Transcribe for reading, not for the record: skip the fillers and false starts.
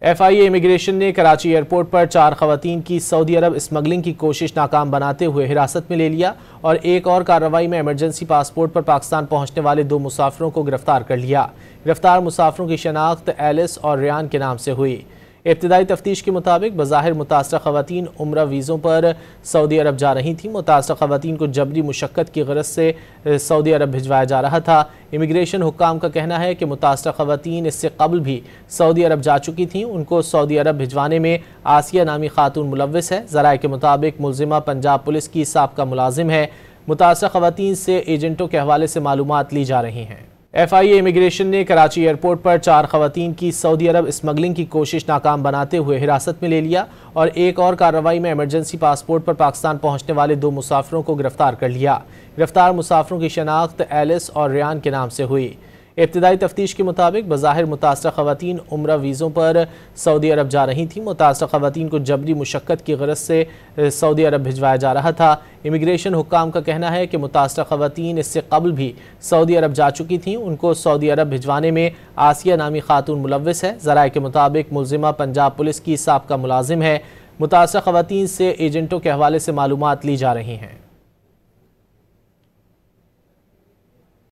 FIA immigration نے Karachi airport پر 4 خواتین کی سعودی عرب اسمگلنگ کی کوشش ناکام بناتے ہوئے حراست میں لے لیا اور ایک اور کارروائی میں ایمرجنسی پاسپورٹ پر پاکستان پہنچنے والے 2 مسافروں کو گرفتار کر لیا۔ گرفتار مسافروں کی شناخت ایلس اور ریان کے نام سے ہوئی۔ ابتدائی تفتیش کے مطابق بظاہر متاثرہ خواتین عمرہ ویزوں پر سعودی عرب جا رہی تھیں۔ متاثرہ خواتین کو جبری مشقت کی غرض سے سعودی عرب بھجوایا جا رہا تھا۔ امیگریشن حکام کا کہنا ہے کہ متاثرہ خواتین اس سے قبل بھی سعودی عرب جا چکی تھیں۔ ان کو سعودی عرب بھجوانے میں آسیہ نامی خاتون ملوث ہے۔ ذرائع کے مطابق ملزمہ پنجاب پولیس کی سابقہ ملازم ہے۔ متاثرہ خواتین سے ایجنٹوں کے حوالے سے معلومات لی جا رہی ہیں۔ FIA امیگریشن نے کراچی ایئرپورٹ پر 4 خواتین کی سعودی عرب اسمگلنگ کی کوشش ناکام بناتے ہوئے حراست میں لے لیا اور ایک اور کارروائی میں ایمرجنسی پاسپورٹ پر پاکستان پہنچنے والے 2 مسافروں کو گرفتار کر لیا۔ گرفتار مسافروں کی شناخت ایلس اور ریان کے نام سے ہوئی۔ ابتدائی تفتیش کے مطابق بظاہر متاثرہ خواتین عمرہ ویزوں پر سعودی عرب جا رہی تھیں۔ متاثرہ خواتین کو جبری مشقت کی غرض سے سعودی عرب بھجوایا جا رہا تھا۔ امیگریشن حکام کا کہنا ہے کہ متاثرہ خواتین اس سے قبل بھی سعودی عرب جا چکی تھیں۔ ان کو سعودی عرب بھجوانے میں آسیہ نامی خاتون ملوث ہے۔ ذرائع کے مطابق ملزمہ پنجاب پولیس کی سابقہ ملازم ہے۔ متاثرہ خواتین سے ایجنٹوں کے حوالے سے معلومات لی جا رہی ہیں۔